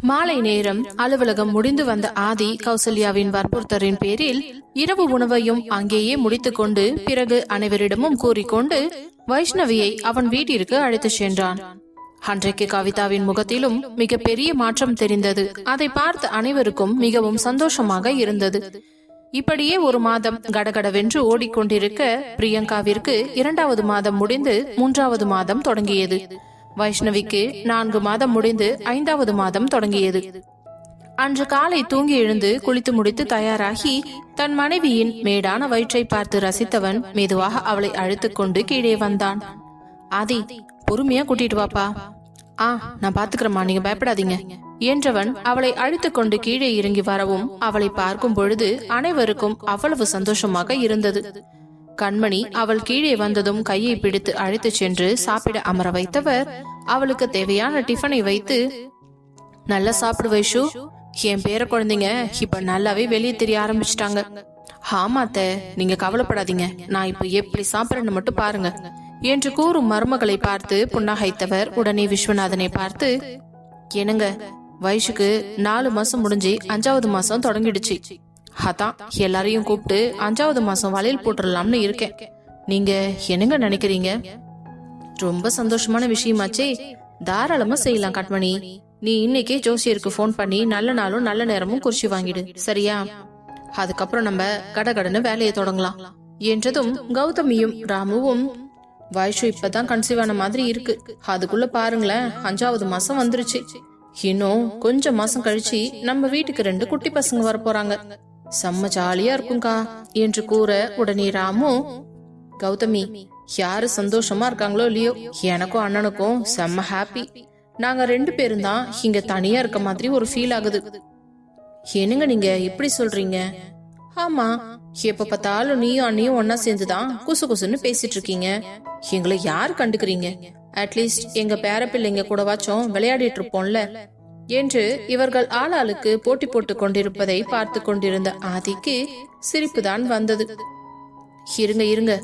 மாலை நேரம் அலுவலகம் முடிந்து வந்த ஆதி கௌசல்யாவின் வற்புறுத்தலின் பேரில் இரவு உணவையும் அங்கேயே முடித்துக் கொண்டு பிறகு அனைவரிடமும் கூறிக்கொண்டு வைஷ்ணவியை அவன் வீட்டிற்கு அழைத்து சென்றான். அன்றைக்கு கவிதாவின் முகத்திலும் மிக பெரிய மாற்றம் தெரிந்தது. அதை பார்த்து அனைவருக்கும் மிகவும் சந்தோஷமாக இருந்தது. இப்படியே ஒரு மாதம் கடகடவென்று ஓடிக்கொண்டிருக்க பிரியங்காவிற்கு 2வது மாதம் முடிந்து 3வது மாதம் தொடங்கியது. வைஷ்ணவிக்கு 4 மாதம் முடிந்து 5வது மாதம் தொடங்கியது. அன்று காலை தூங்கி எழுந்து குளித்து முடித்து தயாராகி தன் மனைவியின் மேடான வயிற்றை பார்த்து ரசித்தவன் மெதுவாக அவளை அழைத்துக் கொண்டு கீழே வந்தான். ஆதி, பொறுமையா கூட்டிட்டு வாப்பா. நான் பாத்துக்கிறேம்மா, நீங்க பயப்படாதீங்க என்றவன் அவளை அழைத்துக் கொண்டு கீழே இறங்கி வரவும் அவளை பார்க்கும் பொழுது அனைவருக்கும் அவ்வளவு சந்தோஷமாக இருந்தது. கண்மணி அவள் கீழே வந்ததும் கையை பிடித்து அழைத்து சென்று சாப்பிட அமர வைத்தவர் அவளுக்கு தேவையான டிஃபனை வைத்து, நல்லா சாப்பிடு வைஷு, என் பேர குழந்தைங்க இப்ப நல்லாவே வெளியே தெரிய ஆரம்பிச்சிட்டாங்க. ஆமாத்த, நீங்க கவலைப்படாதீங்க, நான் இப்ப எப்படி சாப்பிடுறேன்னு மட்டும் பாருங்க என்று கூறும் மருமகளை பார்த்து புன்னகைத்தவர் உடனே விஸ்வநாதனை பார்த்து, என்னங்க, வயசுக்கு 4 மாசம் முடிஞ்சு 5வது மாசம் தொடங்கிடுச்சு. அதான் எல்லாரையும் கூப்பிட்டு 5வது மாசம் வளையல் போட்டுடலாம்னு இருக்கேன். நீங்க என்னங்க நினைக்கிறீங்க? ரொம்ப சந்தோஷமான விஷயமாச்சே, தாராளமா செய்யலாம் கண்மணி. நீ இன்னைக்கே ஜோசியருக்கு போன் பண்ணி நல்ல நாளும் நல்ல நேரமும் குறிச்சு வாங்கிடு, சரியா? அதுக்கப்புறம் நம்ம கடகடன்னு வேலையை தொடங்கலாம் என்றதும் கௌதமியும் ராமுவும், வயசு இப்பதான் கன்சீவ் ஆன மாதிரி இருக்கு, அதுக்குள்ள பாருங்களேன் 5வது மாசம் வந்துருச்சு. இன்னும் கொஞ்சம் மாசம் கழிச்சு நம்ம வீட்டுக்கு 2 குட்டி பசங்க வர போறாங்க. செம்ம ஜாலியா இருக்கும்கா என்று கூற உடனே ராமு, கௌதமி, யாரு சந்தோஷமா இருக்காங்களோ இல்லையோ, எனக்கும் அண்ணனுக்கும் செம்ம ஹாப்பி. நாங்க 2 பேரும் தான் இங்க தனியா இருக்க மாதிரி ஒரு ஃபீல் ஆகுது. என்னங்க நீங்க இப்படி சொல்றீங்க? ஆமா, எப்ப பார்த்தாலும் நீயும் அண்ணியும் ஒன்னா சேர்ந்துதான் குசு குசுன்னு பேசிட்டு இருக்கீங்க. எங்களை யாரு கண்டுக்கிறீங்க? அட்லீஸ்ட் எங்க பேர பிள்ளைங்க கூடவாச்சும் விளையாடிட்டு இருப்போம்ல என்று இவர்கள் ஆளாளுக்கு போட்டி போட்டு கொண்டிருப்பதை பார்த்து கொண்டிருந்த ஆதிக்கு சிரிப்புதான் வந்தது. இருங்க இருங்க,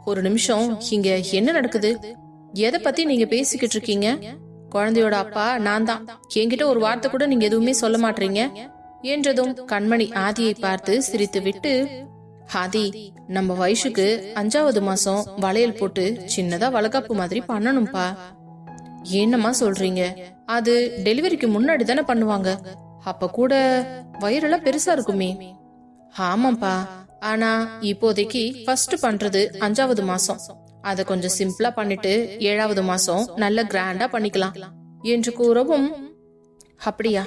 ஒரு நிமிஷம், இங்க என்ன நடக்குது? எதை பத்தி நீங்க பேசிக்கிட்டு இருக்கீங்க? குழந்தையோட அப்பா நான் தான், என்கிட்ட ஒரு வார்த்தை கூட நீங்க எதுவுமே சொல்ல மாட்டீங்க என்றதும் கண்மணி ஆதியை பார்த்து சிரித்து விட்டு, ஆதி, நம்ம வயசுக்கு 5வது மாசம் வளையல் போட்டு சின்னதா வளகாப்பு மாதிரி பண்ணணும்பா. என்னம்மா சொல்றீங்க? அது டெலிவரிக்கு முன்னாடி தானே பண்ணுவாங்க, அப்ப கூட வயிறெல்லாம் பெருசா இருக்குமே. ஆமாப்பா, ஆனா இப்போதைக்கு ஃபர்ஸ்ட் பண்றது 5வது மாசம், அத கொஞ்சம் சிம்பிளா பண்ணிட்டு 7வது மாசம் நல்ல கிராண்டா பண்ணிக்கலாம் என்று கூறவும், அப்படியா,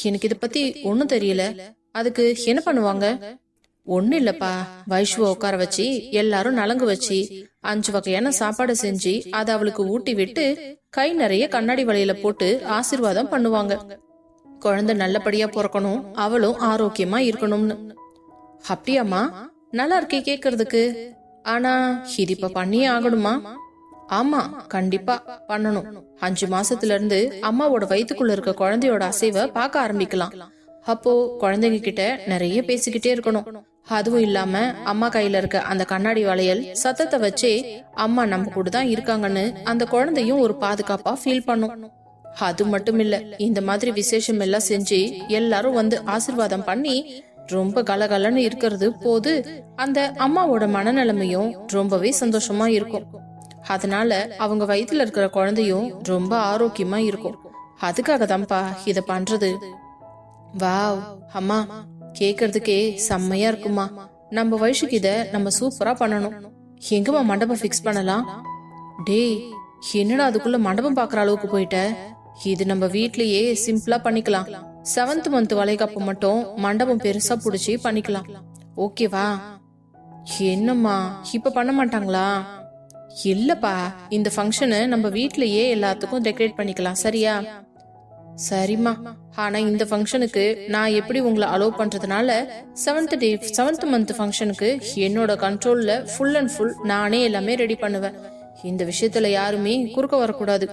எனக்கு இத பத்தி ஒண்ணும் தெரியல, அதுக்கு என்ன பண்ணுவாங்க? ஒண்ணு இல்லப்பா, வைஷ்வ உட்கார வச்சு எல்லாரும் நலங்கு வச்சு 5 வகையான சாப்பாடு செஞ்சு அதை அவளுக்கு ஊட்டி விட்டு கை நிறைய கண்ணாடி வளையல போட்டு ஆசீர்வாதம் பண்ணுவாங்க. குழந்தை நல்லபடியா பிறக்கணும், அவளும் ஆரோக்கியமா இருக்கணும்னு. அப்படியாமா, நல்லா இருக்கே கேக்குறதுக்கு. ஆனா இது இப்ப பண்ணியே ஆகணுமா? ஆமா, கண்டிப்பா பண்ணணும். 5 மாசத்துல இருந்து அம்மாவோட வயிற்றுக்குள்ள இருக்க குழந்தையோட அசைவை பார்க்க ஆரம்பிக்கலாம். அப்போ குழந்தைங்க கிட்ட நிறைய பேசிக்கிட்டே இருக்கணும். அதுவும் இல்லாம அம்மா கையில இருக்க அந்த கண்ணாடி வளையல் சத்தத்தை வச்சே அம்மா நம்ம கூட தான் இருக்காங்கன்னு அந்த குழந்தையும் ஒரு பாதுகாப்பா ஃபீல் பண்ணும். அது மட்டும் இல்ல, இந்த மாதிரி விசேஷம் எல்லாம் செஞ்சு எல்லாரும் வந்து ஆசீர்வாதம் பண்ணி ரொம்ப கலகலன்னு இருக்கிறது போது அந்த அம்மாவோட மனநிலைமையும் ரொம்பவே சந்தோஷமா இருக்கும். அதனால அவங்க வயிற்றுல இருக்கிற குழந்தையும் ரொம்ப ஆரோக்கியமா இருக்கும். அதுக்காக தான்ப்பா இத பண்றது. வாவ் அம்மா, கேக்குறதுக்கே செம்மையா இருக்குமா. நம்ம வயசுக்கு இத நம்ம சூப்பரா பண்ணணும். எங்கம்மா மண்டபம் பிக்ஸ் பண்ணலாம்? டேய், என்னடா அதுக்குள்ள மண்டபம் பாக்குற அளவுக்கு போயிட்ட? இது நம்ம வீட்லயே சிம்பிளா பண்ணிக்கலாம். 7th மந்த் வளைகாப்பு மட்டும் மண்டபம் பெருசா புடிச்சு பண்ணிக்கலாம், ஓகேவா? என்னம்மா இப்ப பண்ண மாட்டாங்களா? இல்லப்பா, இந்த ஃபங்க்ஷனை நம்ம வீட்லயே எல்லாத்துக்கும் டெக்கரேட் பண்ணிக்கலாம், சரியா? சரிம்மா, ஆனா இந்த ஃபங்க்ஷனுக்கு நான் எப்படி உங்களை அலோவ் பண்றதுனால 7th மந்த் ஃபங்க்ஷனுக்கு என்னோட கண்ட்ரோல்ல ஃபுல் அண்ட் ஃபுல் நானே எல்லாமே ரெடி பண்ணுவேன். இந்த விஷயத்துல யாருமே குறுக்க வரக்கூடாது.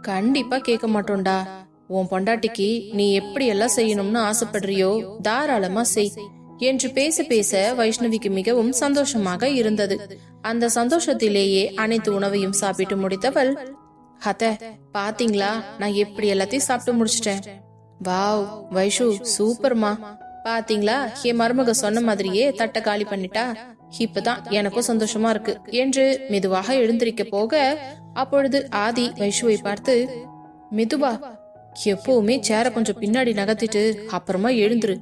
கண்டிப்பா கேட்க மாட்டோம்டா. உன் பொண்டாட்டிக்கு நீ எப்படி எல்லாம் செய்யணும்னு ஆசைப்படுறியோ தாராளமா செய் என்று பேச பேச வைஷ்ணவிக்கு மிகவும் சந்தோஷமாக இருந்தது. அந்த சந்தோஷத்திலேயே அனைத்து உணவையும் சாப்பிட்டு முடித்தவள், அத்தை பாத்தீங்களா, நான் எப்படி எல்லாத்தையும் சாப்பிட்டு முடிச்சிட்டேன். வாவ் வைஷு சூப்பர்மா. பாத்தீங்களா, என் மருமக சொன்ன மாதிரியே தட்டை காலி பண்ணிட்டா. இப்பதான் எனக்கும் சந்தோஷமா இருக்கு என்று மெதுவாக எழுந்திருக்க போக, அப்பொழுது ஆதி வைஷுவை பார்த்து, மெதுவா, எப்பவுமே சேர கொஞ்சம் பின்னாடி நகர்த்திட்டு அப்புறமா எழுந்துரு.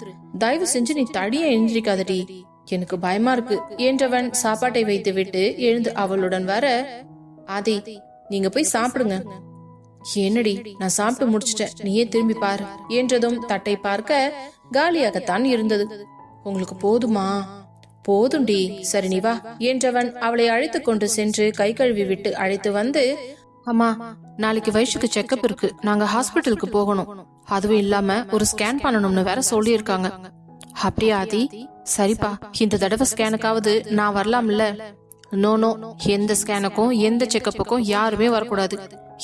தயவு செஞ்சு நீ தடியா எழுந்திருக்காதடி, எனக்கு பயமா இருக்கு என்றவன் சாப்பாட்டை வைத்து விட்டு எழுந்து அவளுடன் வர, ஆதி நீங்க போய் சாப்பிடுங்க. என்னடி, நான் சாப்பிட்டு முடிச்சிட்டேன், நீயே திரும்பி பாரு என்றதும் தட்டை பார்க்க காலியாகத்தான் இருந்தது. உங்களுக்கு போதுமா? போதுண்டி, சரி நீ வா என்றவன் அவளை அழைத்து கொண்டு சென்று கை கழுவி விட்டு அழைத்து வந்து, அம்மா நாளைக்கு வைஷுக்கு செக்கப் இருக்கு, நாங்க ஹாஸ்பிட்டலுக்கு போகணும். அதுவும் இல்லாம ஒரு ஸ்கேன் பண்ணணும்னு வேற சொல்லி இருக்காங்க. அப்படியா ஆதி? சரிப்பா, இந்த தடவை ஸ்கேனுக்காவது நான் வரலாம்ல? நோ நோ, எந்த ஸ்கேனுக்கும் எந்த செக்கப்புக்கும் யாருமே வரக்கூடாது.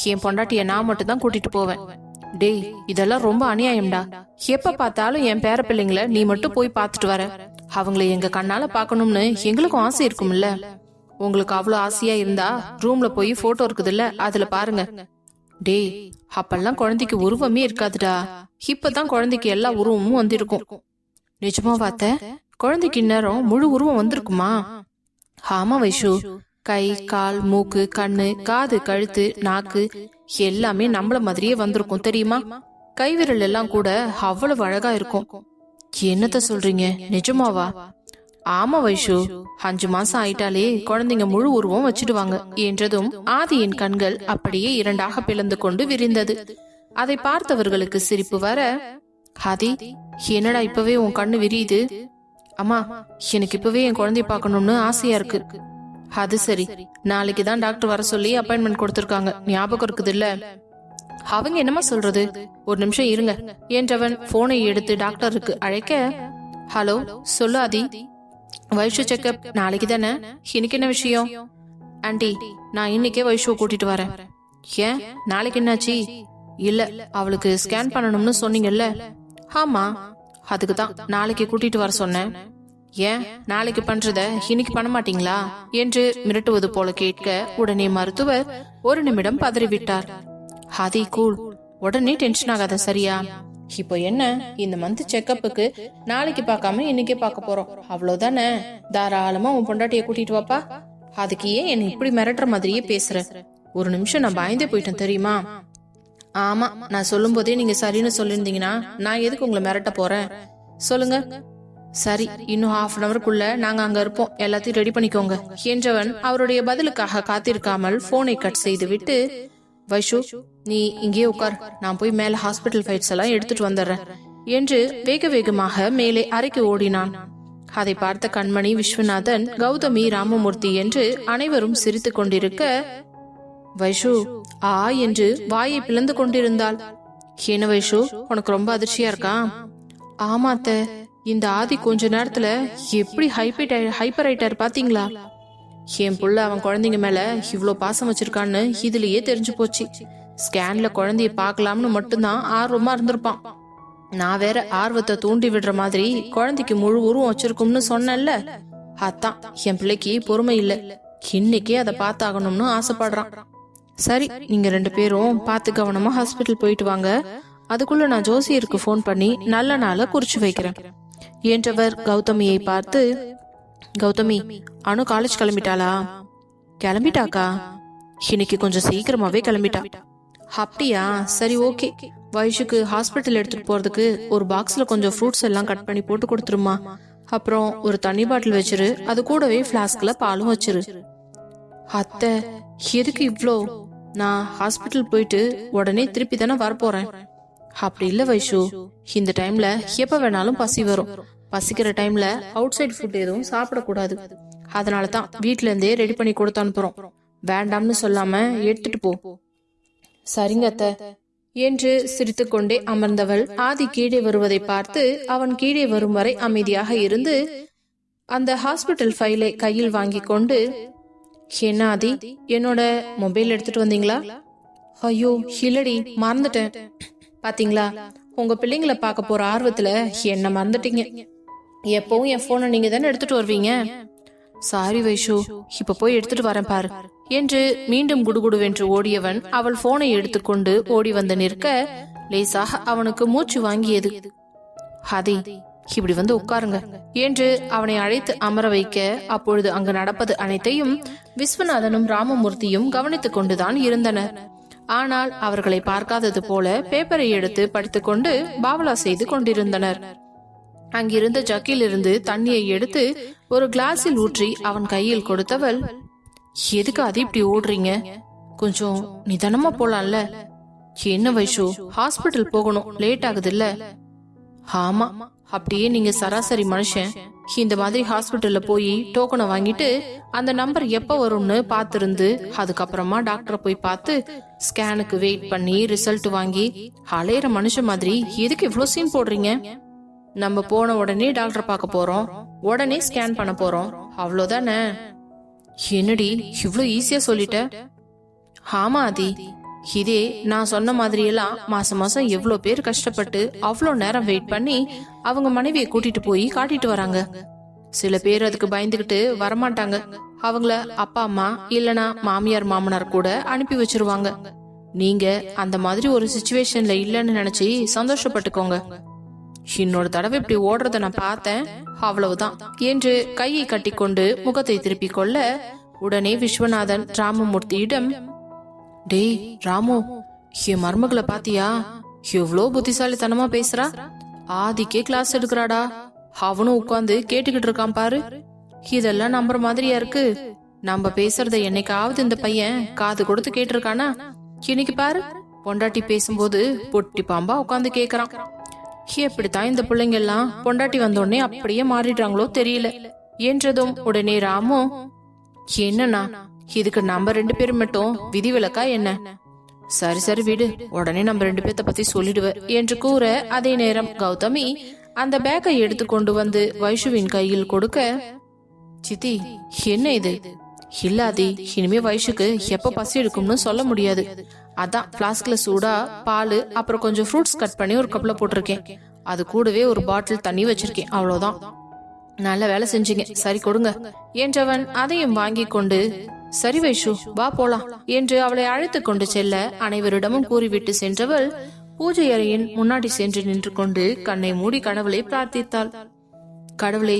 என் பொண்டாட்டிய நான் மட்டும் தான் கூட்டிட்டு போவேன். டேய், இதெல்லாம் ரொம்ப அநியாயம்டா. எப்ப பார்த்தாலும் என் பேர பிள்ளைங்கள நீ மட்டும் போய் பாத்துட்டு வர. அவங்கள எங்க கண்ணால பாக்கணும்னு எங்களுக்கும் ஆசை இருக்கும்ல. உங்களுக்கு அவ்வளவு ஆசையா இருந்தா ரூம்ல போய் போட்டோ இருக்குதுல்ல, அதுல பாருங்க. டேய், அப்பெல்லாம் குழந்தைக்கு உருவமே இருக்காதுடா. இப்பதான் குழந்தைக்கு எல்லா உருவமும் வந்திருக்கும். நிஜமா பார்த்த? குழந்தைக்கு இந்நேரம் முழு உருவம் வந்திருக்குமா? ஆமா வைஷு, கை, கால், மூக்கு, கண்ணு, காது, கழுத்து, நாக்கு எல்லாமே நம்மள மாதிரியே வந்திருக்கும் தெரியுமா? கைவிரல் எல்லாம் கூட அவ்வளவு அழகா இருக்கும். என்னத்த சொல்றீங்க, நிஜமாவா? ஆமா வைஷு, 5 மாசம் ஆயிட்டாலே குழந்தைங்க முழு உருவம் வச்சிடுவாங்க என்றதும் ஆதியின் கண்கள் அப்படியே 2ஆக பிளந்து கொண்டு விரிந்தது. அதை பார்த்தவர்களுக்கு சிரிப்பு வர, ஆதி என்னடா இப்பவே உன் கண்ணு விரியுது? அம்மா, எனக்கு இப்பவே என் குழந்தைய பார்க்கணும்னு ஆசையா இருக்கு. அது சரி, நாளைக்கு தான் டாக்டர் வர சொல்லி அப்பாயின்மெண்ட் கொடுத்திருக்காங்க, ஞாபகம் இருக்குது இல்ல? அவங்க என்னமா சொல்றது, ஒரு நிமிஷம் இருங்க என்றவன் போனை எடுத்து டாக்டருக்கு அழைக்க, ஹலோ சொல்லு ஆதி, வைஷு செக்கப் நாளைக்கு தானே, இன்னைக்கு என்ன விஷயம்? ஆண்டி, நான் இன்னைக்கே வைஷுவை கூட்டிட்டு வரேன். ஏன், நாளைக்கு என்னாச்சு? இல்ல, அவளுக்கு ஸ்கேன் பண்ணணும்னு சொன்னீங்கல்ல? ஆமா, அதுக்குதான் நாளைக்கு கூட்டிட்டு வர சொன்னேன். ஏன், நாளைக்கு பண்றத இன்னைக்கு பண்ண மாட்டீங்களா என்று மிரட்டுவது போல கேட்க, உடனே மருத்துவர் 1 நிமிடம் பதறிவிட்டார். ஆதி கூல், உடனே டென்ஷன் ஆகாத சரியா? இப்போ என்ன, இந்த மந்த் செக்கப்புக்கு நாளைக்கு பார்க்காம இன்னைக்கே பார்க்க போறோம், அவ்வளவுதானே? தாராளமா உன் பொண்டாட்டிய கூட்டிட்டு வாப்பா. அதுக்கு ஏன் என்ன இப்படி மிரட்டுற மாதிரியே பேசுற? ஒரு நிமிஷம் நான் பயந்தே போயிட்டேன் தெரியுமா? ஆமா, நான் சொல்லும் போதே நீங்க சரின்னு சொல்லிருந்தீங்கன்னா நான் எதுக்கு உங்களை மிரட்ட போறேன்? சொல்லுங்க. சரி, இன்னும் 1/2 ஹவருக்குள்ள நாங்க அங்க இருப்போம், எல்லாத்தையும் ரெடி பண்ணிக்கோங்க என்றவன் அவருடைய பதிலுக்காக காத்திருக்காமல் போனை கட் செய்து விட்டு, வைஷு நீ இங்கே உட்கார், நான் போய் மேல ஹாஸ்பிட்டல் ஃபைல்ஸ் எல்லாம் எடுத்துட்டு வந்துடுறேன் என்று வேக வேகமாக மேலே அறைக்கு ஓடினான். அதை பார்த்த கண்மணி, விஸ்வநாதன், கௌதமி, ராமமூர்த்தி என்று அனைவரும் சிரித்து கொண்டிருக்க, வைஷு ஆ என்று வாயை பிளந்து கொண்டிருந்தாள். என்ன வைஷு, உனக்கு ரொம்ப அதிர்ச்சியா இருக்கா? ஆமாத்த, இந்த ஆதி கொஞ்ச நேரத்துல எப்படி ஹைப்பர் ஆயிட்டார் பாத்தீங்களா? என் புள்ள அவன் குழந்தைங்க மேல இவ்ளோ பாசம் வச்சிருக்கான்னு இதுலயே தெரிஞ்சு போச்சு. ஸ்கேன்ல குழந்தைய பாக்கலாம்னு மட்டும்தான் ஆர்வமா இருந்திருப்பான். நான் வேற ஆர்வத்தை தூண்டி விடுற மாதிரி குழந்தைக்கு முழு உருவம் வச்சிருக்கும்னு சொன்னேன்ல, அதான் என் பிள்ளைக்கு பொறுமை இல்ல, இன்னைக்கே அதை பார்த்தாகணும்னு ஆசைப்படுறான். சரி, நீங்க 2 பேரும் பார்த்து கவனமா ஹாஸ்பிட்டல் போயிட்டு வாங்க. அதுக்குள்ள நான் ஜோசியருக்கு போன் பண்ணி நல்ல நாள குறிச்சு வைக்கிறேன் என்றவர் கௌதமியை பார்த்து, கௌதமி, அனு காலேஜ் கிளம்பிட்டாளா? கிளம்பிட்டாக்கா, இன்னைக்கு கொஞ்சம் சீக்கிரமாவே கிளம்பிட்டா. அப்படியா, சரி ஓகே. வைஷுக்கு ஹாஸ்பிட்டல் எடுத்துட்டு போறதுக்கு ஒரு பாக்ஸ்ல கொஞ்சம் ஃப்ரூட்ஸ் எல்லாம் கட் பண்ணி போட்டு கொடுத்துருமா. அப்புறம் ஒரு தண்ணி பாட்டில் வச்சிரு, அது கூடவே பிளாஸ்க்ல பாலும் வச்சிரு. அத்தை, எதுக்கு இவ்ளோ? நான் ஹாஸ்பிட்டல் போயிட்டு உடனே திருப்பி தானே வரப்போறேன். அப்படி இல்ல வைஷு, இந்த டைம்ல எப்ப வேணாலும் பசி வரும். பசிக்கிற டைம்ல அவுட் சைட் ஃபுட் எதுவும் சாப்பிடக்கூடாது. அதனாலதான் வீட்ல இருந்தே ரெடி பண்ணி கொடுத்து அனுப்புறோம். வேண்டாம்னு சொல்லாம எடுத்துட்டு போ. சரிங்க அத்தை என்று சிரித்துக்கொண்டே அமர்ந்தவள் ஆதி கீழே வருவதை பார்த்து அவன் கீழே வரும் வரை அமைதியாக இருந்து அந்த ஹாஸ்பிட்டல் ஃபைலை கையில் வாங்கி கொண்டு, என்ன ஆதி, என்னோட மொபைல் எடுத்துட்டு வந்தீங்களா? ஐயோ இல்லடி, மறந்துட்டேன். பாத்தீங்களா, உங்க பிள்ளைங்களை பார்க்க போற ஆர்வத்துல என்ன மறந்துட்டீங்க. எப்பவும் என் போனை நீங்க தானே எடுத்துட்டு வருவீங்க. சாரி வைஷு, இப்ப போய் எடுத்துட்டு வரேன் பாரு என்று மீண்டும் குடுகுடுவென்று ஓடியவன் அவள் போனை எடுத்துக்கொண்டு ஓடி வந்து நிற்க லேசாக அவனுக்கு மூச்சு வாங்கியது. ஆதி, இப்படி வந்து உட்காருங்க என்று அவனை அழைத்து அமர வைக்க அப்பொழுது அங்கு நடப்பது அனைத்தையும் விஸ்வநாதனும் ராமமூர்த்தியும் கவனித்துக் கொண்டுதான் இருந்தனர். ஆனால் அவர்களை பார்க்காதது போல பேப்பரை எடுத்து படித்துக்கொண்டு பாவலா செய்து கொண்டிருந்தனர். அங்கிருந்த ஜக்கிலிருந்து தண்ணியை எடுத்து ஒரு கிளாஸில் ஊற்றி அவன் கையில் கொடுத்தவள், எதுக்கு அது இப்படி ஓடுறீங்க? கொஞ்சம் நிதானமா போலாம்ல. என்ன வைஷு, ஹாஸ்பிட்டல் போகணும், லேட் ஆகுது இல்ல? ஆமா, அப்படியே நீங்க சராசரி மனுஷன். இந்த மாதிரி ஹாஸ்பிட்டல்ல போய் டோக்கனை வாங்கிட்டு அந்த நம்பர் எப்ப வரும்னு பாத்திருந்து அதுக்கப்புறமா டாக்டரை போய் பார்த்து ஸ்கேனுக்கு வெயிட் பண்ணி ரிசல்ட் வாங்கி அலையிற மனுஷன் மாதிரி எதுக்கு இவ்வளவு சீன் போடுறீங்க? நம்ம போன உடனே டாக்டர் பார்க்க போறோம், உடனே ஸ்கேன் பண்ண போறோம், அவ்வளவுதானே. என்னடி இவ்வளவு ஈஸியா சொல்லிட்ட? ஆமா ஆதி, இதே நான் சொன்ன மாதிரி எல்லாம் மாசம் மாசம் எவ்வளவு பேர் கஷ்டப்பட்டு அவ்வளவு நேரம் வெயிட் பண்ணி அவங்க மனைவியை கூட்டிட்டு போய் காட்டிட்டு வராங்க. சில பேர் அதுக்கு பயந்துகிட்டு வரமாட்டாங்க. அவங்கள அப்பா அம்மா இல்லனா மாமியார் மாமனார் கூட அனுப்பி வச்சிருவாங்க. நீங்க அந்த மாதிரி ஒரு சிச்சுவேஷன்ல இல்லன்னு நினைச்சு சந்தோஷப்பட்டுக்கோங்க. இன்னொரு தடவை இப்படி ஓடுறத நான் பார்த்தேன், அவ்வளவுதான் என்று கையை கட்டிக்கொண்டு முகத்தை திருப்பிக் கொள்ள உடனே விஸ்வநாதன் ராமமூர்த்தியிடம், டேய் ராமு, என் மருமகளை பாத்தியா? எவ்வளோ புத்திசாலித்தனமா பேசுறா. ஆதிக்கே கிளாஸ் எடுக்கிறாடா. அவனும் உட்கார்ந்து கேட்டுக்கிட்டு இருக்கான் பாரு. இதெல்லாம் நம்புற மாதிரியா இருக்கு? நம்ம பேசுறத என்னைக்காவது இந்த பையன் காது கொடுத்து கேட்டிருக்கானா? இன்னைக்கு பாரு, பொண்டாட்டி பேசும்போது பொட்டி பாம்பா உட்கார்ந்து கேக்குறான். எப்படித்தான் இந்த பிள்ளைங்க எல்லாம் பொண்டாட்டி வந்தோடனே அப்படியே மாறிடுறாங்களோ தெரியல என்றதும் உடனே ராமு, என்னன்னா இதுக்கு நம்ம 2 பேரும் மட்டும் விதிவிலக்கா என்ன? சரி சரி விடு, உடனே நம்ம 2 பேர்த்த பத்தி சொல்லிடுவ என்று கூற அதே நேரம் கௌதமி அந்த பேக்கை எடுத்து கொண்டு வந்து வைஷுவின் கையில் கொடுக்க, சித்தி என்ன இது? இல்லாதி, இனிமே வைஷுக்கு எப்ப பசி எடுக்கும்னு சொல்ல முடியாது. அதான் பிளாஸ்க்ல சூடா பால் அப்புறம் கொஞ்சம் ஃப்ரூட்ஸ் கட் பண்ணி ஒரு கப்ல போட்டிருக்கேன். அது கூடவே ஒரு பாட்டில் தண்ணி வச்சிருக்கேன், அவ்வளவுதான். நல்ல வேலை செஞ்சீங்க, சரி கொடுங்க என்றவன் அதையும் வாங்கி கொண்டு, சரி வைஷு வா போலாம் என்று அவளை அழைத்து கொண்டு செல்ல அனைவரிடமும் கூறிவிட்டு சென்றவள் பூஜை அறையின் முன்னாடி சென்று நின்று கொண்டு கண்ணை மூடி கடவுளை பிரார்த்தித்தாள். கடவுளே,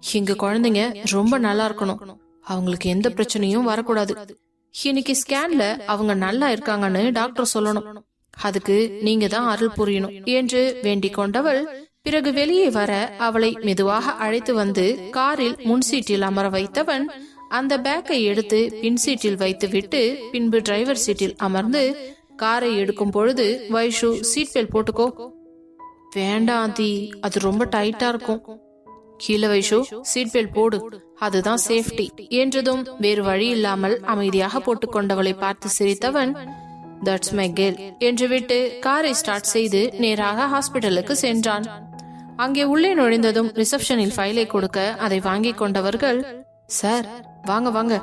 எங்க குழந்தைங்க ரொம்ப நல்லா இருக்கணும், அவங்களுக்கு எந்த பிரச்சனையும் வரக்கூடாது. இன்னைக்கு ஸ்கேன்ல அவங்க நல்லா இருக்காங்கன்னு டாக்டர் சொல்லணும், அதுக்கு நீங்க தான் அருள் புரியணும் என்று வேண்டிக் கொண்டவள் பிறகு வெளியே வர அவளை மெதுவாக அழைத்து வந்து காரில் முன் சீட்டில் அமர வைத்தவன் அந்த பேக்கை எடுத்து பின் சீட்டில் வைத்து விட்டு பின்பு டிரைவர் சீட்டில் அமர்ந்து காரை எடுக்கும் பொழுது, வைஷு சீட் பெல்ட் போட்டுக்கோ. வேண்டாம் ஆதி, அது ரொம்ப டைட்டா இருக்கும். கீழே வைஷு, சீட் பெல்ட் போடு, அதுதான் சேஃப்டி என்றதும் வேறு வழி இல்லாமல் அமைதியாக போட்டுக்கொண்டவளை பார்த்து சிரித்தவன், தட்ஸ் மை கேர்ள் என்று விட்டு காரை ஸ்டார்ட் செய்து நேராக ஹாஸ்பிட்டலுக்கு சென்றான். அங்கே உள்ளே நுழைந்ததும் ரிசப்ஷனில் ஃபைலை கொடுக்க அதை வாங்கி கொண்டவர்கள், சார் வாங்க வாங்க,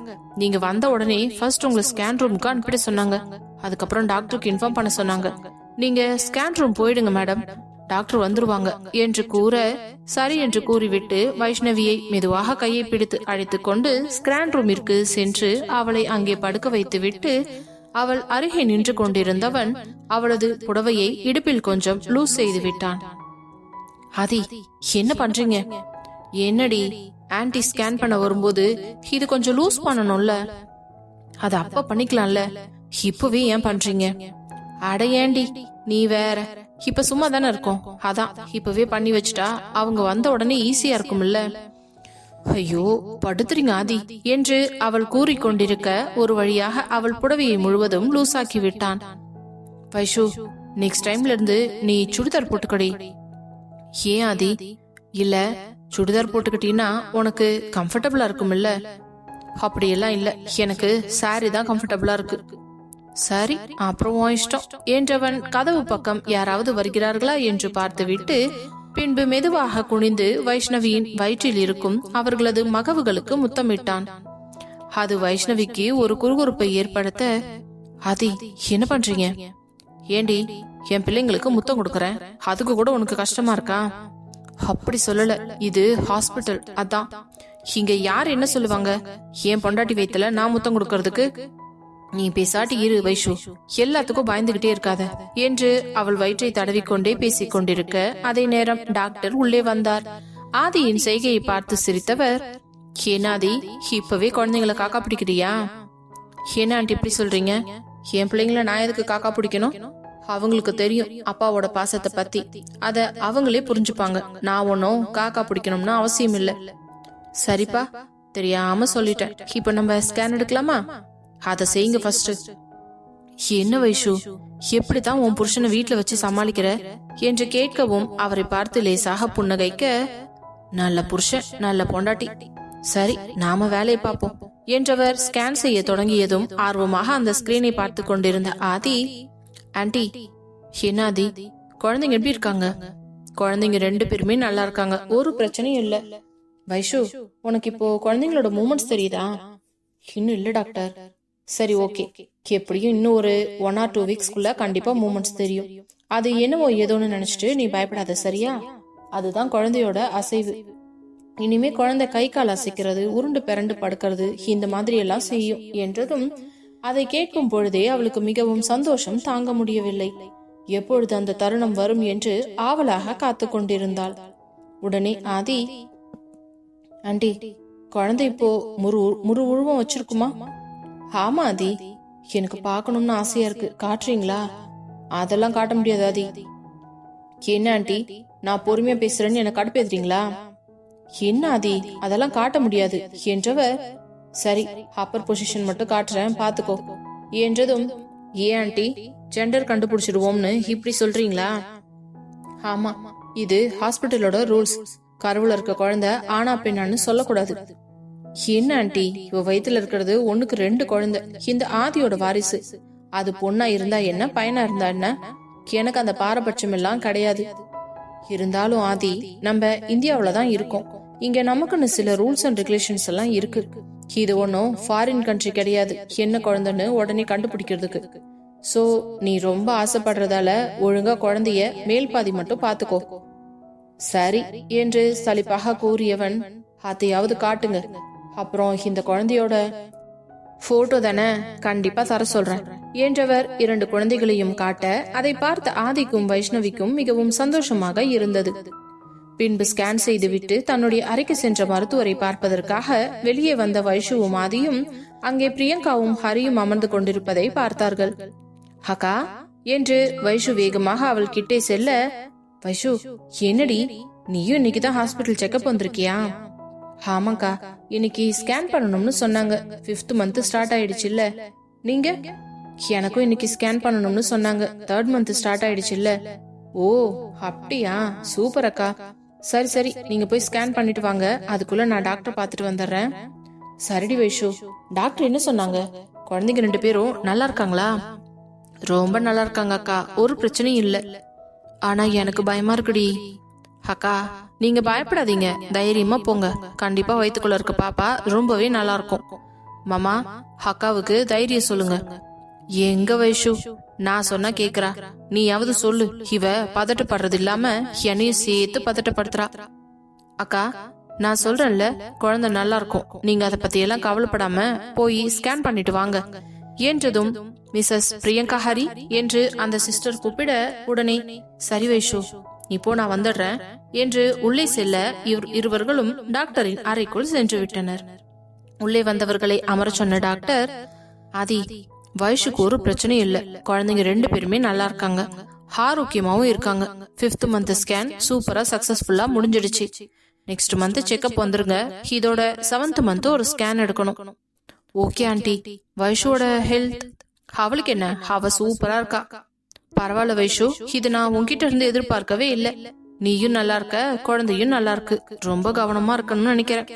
நீங்க வந்த உடனே ஃபர்ஸ்ட் உங்களை ஸ்கேன் ரூமுக்கு அனுப்பிட சொன்னாங்க. அதுக்கப்புறம் டாக்டருக்கு இன்ஃபார்ம் பண்ண சொன்னாங்க. நீங்க ஸ்கேன் ரூம் போயிடுங்க மேடம், டாக்டர் வந்துருவாங்க என்று கூற, சரி என்று கூறிவிட்டு வைஷ்ணவியை மெதுவாக கையை பிடித்து அழைத்து கொண்டு ஸ்கேன் ரூமிற்கு சென்று அவளை அங்கே படுக்க வைத்து விட்டு அவள் அருகே நின்று கொண்டிருந்தவன் அவளது புடவையை இடுப்பில் கொஞ்சம் லூஸ் செய்து விட்டான். ஆதி, என்ன பண்றீங்க? என்னடி, ஆன்டி ஸ்கேன் பண்ண வரும்போது இது கொஞ்சம் லூஸ் பண்ணணும்ல, அது அப்ப பண்ணிக்கலாம்ல, இப்பவே ஏன் பண்றீங்க? அட ஏண்டி நீ வேற, இப்ப சும்மா தானே இருக்கும், அதான் இப்பவே பண்ணி வச்சுட்டா அவங்க வந்த உடனே ஈஸியா இருக்கும்ல. ஐயோ படுத்துறீங்க ஆதி என்று அவள் கூறிக்கொண்டிருக்க ஒரு வழியாக அவள் புடவையை முழுவதும் லூசாக்கி விட்டான். வைஷு, நெக்ஸ்ட் டைம்ல இருந்து நீ சுடிதார் போட்டுக்கடி. ஏன் ஆதி? இல்ல, சுடிதார் போட்டுக்கிட்டீன்னா உனக்கு கம்ஃபர்டபுளா இருக்கும் இல்ல? அப்படியெல்லாம் இல்ல, எனக்கு சாரி தான் கம்ஃபர்டபுளா இருக்கு. சரி, அப்புறம் இஷ்டம் என்றவன் கதவு பக்கம் யாராவது வருகிறார்களா என்று பார்த்துவிட்டு பின்பு மெதுவாக குனிந்து வைஷ்ணவியின் வயிற்றில் இருக்கும் அவர்களது மகவுகளுக்கு முத்தமிட்டான். அது வைஷ்ணவிக்கு ஒரு குறுகுறுப்பை ஏற்படுத்த, ஆதி என்ன பண்றீங்க? ஏண்டி, என் பிள்ளைங்களுக்கு முத்தம் கொடுக்கறேன், அதுக்கு கூட உனக்கு கஷ்டமா இருக்கா? அப்படி சொல்லல, இது ஹாஸ்பிட்டல், அதான். இங்க யார் என்ன சொல்லுவாங்க? என் பொண்டாட்டி வயித்துல நான் முத்தம் கொடுக்கறதுக்கு? நீ பேசாட்டி இரு வைஷு, எல்லாத்துக்கும் பயந்துகிட்டே இருக்காத என்று அவள் வயிற்றை தடவிக்கொண்டே பேசிக் கொண்டிருக்க அதே நேரம் டாக்டர் உள்ளே வந்தார். ஆதியின் செய்கையை பார்த்து சிரித்தவர், ஏனாதி, இப்பவே குழந்தைங்களை காக்கா பிடிக்கிறியா? என்ன ஆண்டி இப்படி சொல்றீங்க? என் பிள்ளைங்கள நான் எதுக்கு காக்கா பிடிக்கணும்? அவங்களுக்கு தெரியும் அப்பாவோட பாசத்தை பத்தி, அத அவங்களே புரிஞ்சுப்பாங்க. நான் ஒன்னும் காக்கா பிடிக்கணும்னு அவசியம் இல்ல. சரிப்பா, தெரியாம சொல்லிட்டேன். இப்ப நம்ம ஸ்கேன் எடுக்கலாமா? அத செய்யுங்க ஃபர்ஸ்ட். என்ன வைஷு, எப்படித்தான் உன் புருஷனை வீட்டுல வச்சு சமாளிக்கிற என்று கேட்கவும் அவரை பார்த்து லேசாக புன்னகைக்க, நல்ல புருஷன், நல்ல பொண்டாட்டி, சரி நாம வேலையை பார்ப்போம் என்றவர் ஸ்கேன் செய்ய தொடங்கியதும் ஆர்வமாக அந்த ஸ்கிரீனை பார்த்து கொண்டிருந்த ஆதி, ஆண்டி, என்ன ஆதி, குழந்தைங்க எப்படி இருக்காங்க? குழந்தைங்க 2 பேருமே நல்லா இருக்காங்க, ஒரு பிரச்சனையும் இல்ல. வைஷு, உனக்கு இப்போ குழந்தைங்களோட மூமெண்ட்ஸ் தெரியுதா? இன்னும் இல்ல டாக்டர். சரி, ஓகே, எப்படியும் இன்னும் ஒரு 1 or 2 வீக்ஸ்க்குள்ள கண்டிப்பா மூமெண்ட்ஸ் தெரியும். அது என்னவோ ஏதோன்னு நினைச்சிட்டு நீ பயப்படாத, சரியா? அதுதான் குழந்தையோட அசைவு. இனிமே குழந்தை கை கால் அசைக்கிறது, உருண்டு பிறண்டு படுக்கிறது, இந்த மாதிரி எல்லாம் செய்யும் என்றதும் அதை கேட்கும் பொழுதே அவளுக்கு மிகவும் சந்தோஷம் தாங்க முடியவில்லை. எப்பொழுது அந்த தருணம் வரும் என்று ஆவலாக காத்து கொண்டிருந்தாள். உடனே ஆதி, ஆண்டி, குழந்தை இப்போ முரு உருவம் வச்சிருக்குமா? ஆமா ஆதி, எனக்கு பாக்கணும்னு ஆசையா இருக்கு, காட்டுறீங்களா? அதெல்லாம் காட்ட முடியாது ஆதி. என்ன ஆண்டி, நான் பொறுமையா பேசுறேன்னு எனக்கு கடுப்பேத்துறீங்களா? என்ன ஆதி, அதெல்லாம் காட்ட முடியாது என்றவர், சரி அப்பர் பொசிஷன் மட்டும் காட்டுறேன் பாத்துக்கோ என்றதும், ஏன் ஆண்டி, ஜெண்டர் கண்டுபிடிச்சிடுவோம்னு இப்படி சொல்றீங்களா? ஆமா, இது ஹாஸ்பிட்டலோட ரூல்ஸ். கருவுல இருக்க குழந்தை ஆனா பெண்ணான்னு சொல்லக்கூடாது. என்ன ஆண்டி, இவ வயித்துல இருக்கிறது 1க்கு 2 குழந்தை, இந்த ஆதியோட வாரிசு. அது பொண்ணா இருந்தா என்ன, பையனா இருந்தா என்ன, எனக்கு அந்த பாரபட்சம் எல்லாம் கிடையாது. இருந்தாலும் ஆதி, நம்ம இந்தியாவிலதான் இருக்கோம். இங்க நமக்குன்னு சில ரூல்ஸ் அண்ட் ரெகுலேஷன்ஸ் எல்லாம் இருக்கு. இது ஒன்னும் ஃபாரின் கண்ட்ரி கிடையாது என்ன குழந்தைன்னு உடனே கண்டுபிடிக்கிறதுக்கு. சோ நீ ரொம்ப ஆசைப்படுறதால ஒழுங்கா குழந்தைய மேல் பாதி மட்டும் பாத்துக்கோ. சரி என்று சலிப்பாக கூறியவன், அதையாவது காட்டுங்க, அப்புறம் இந்த குழந்தையோட போட்டோ தானே, கண்டிப்பா தர சொல்றேன் என்றவர் 2 குழந்தைகளையும் காட்ட அதை பார்த்த ஆதிக்கும் வைஷ்ணவிக்கும் மிகவும் சந்தோஷமாக இருந்தது. பின்பு ஸ்கேன் செய்துவிட்டு தன்னுடைய அறைக்கு சென்ற மருத்துவரை பார்ப்பதற்காக வெளியே வந்த வைஷுவும் ஆதியும் அங்கே பிரியங்காவும் ஹரியும் அமர்ந்து கொண்டிருப்பதை பார்த்தார்கள். அக்கா என்று வைஷு வேகமாக அவள் கிட்டே செல்ல, வைஷு, என்னடி, நீயும் இன்னைக்குதான் ஹாஸ்பிட்டல் செக்அப் வந்திருக்கியா? ஆமாக்கா, இன்னைக்கு ஸ்கேன் பண்ணணும்னு சொன்னாங்க. 5th month ஸ்டார்ட் ஆயிடுச்சு இல்ல. நீங்க? எனக்கும் இன்னைக்கு ஸ்கேன் பண்ணணும்னு சொன்னாங்க. 3rd month ஸ்டார்ட் ஆயிடுச்சு இல்ல. ஓ அப்படியா, சூப்பர் அக்கா. சரி சரி, நீங்க போய் ஸ்கேன் பண்ணிட்டு வாங்க, அதுக்குள்ள நான் டாக்டர் பாத்துட்டு வந்துடுறேன். சரிடி வைஷு, டாக்டர் என்ன சொன்னாங்க? குழந்தைங்க 2 பேரும் நல்லா இருக்காங்களா? ரொம்ப நல்லா இருக்காங்க அக்கா, ஒரு பிரச்சனையும் இல்ல. ஆனா எனக்கு பயமா இருக்குடி. அக்கா, நீங்க பயப்படாதீங்க, தைரியமா போங்க, கண்டிப்பா வயித்துக்குள்ள இருக்க பாப்பா ரொம்பவே நல்லா இருக்கும். மாமா, அக்காவுக்கு தைரியம் சொல்லுங்க. எங்க வைஷு, நான் சொன்னா கேக்குறா, நீயாவது சொல்லு. இவ பதட்டப்படுறது இல்லாம என்னையும் சேர்த்து பதட்டப்படுத்துறா. அக்கா, நான் சொல்றேன்ல, குழந்தை நல்லா இருக்கும், நீங்க அதை பத்தி எல்லாம் கவலைப்படாம போய் ஸ்கேன் பண்ணிட்டு வாங்க என்றதும் மிஸ்ஸஸ் பிரியங்கா ஹரி என்று அந்த சிஸ்டர் கூப்பிட, உடனே சரி வைஷு, இப்போ நான் வந்துடுறேன் என்று உள்ளே செல்ல இருவர்களும் டாக்டரின் அறைக்குள் சென்று விட்டனர். உள்ளே வந்தவர்களை அமர சொன்ன டாக்டர், ஆதி, வைஷுக்கு ஒரு பிரச்சனையும் இல்ல, குழந்தைங்க 2 பேருமே நல்லா இருக்காங்க, ஆரோக்கியமாவும் இருக்காங்க. 5th month ஸ்கேன் சூப்பரா சக்சஸ்ஃபுல்லா முடிஞ்சிடுச்சு. நெக்ஸ்ட் மந்த் செக்அப் வந்துருங்க. இதோட 7th month ஒரு ஸ்கேன் எடுக்கணும். Okay aunty. வைஷுவோட ஹெல்த்? அவளுக்கு என்ன, அவ சூப்பரா இருக்கா. பரவாயில்ல வைஷு, இது நான் உன்கிட்ட இருந்து எதிர்பார்க்கவே இல்ல. நீயும் நல்லா இருக்க, குழந்தையும் நல்லா இருக்கு. ரொம்ப கவனமா இருக்கணும்னு நினைக்கிறேன்.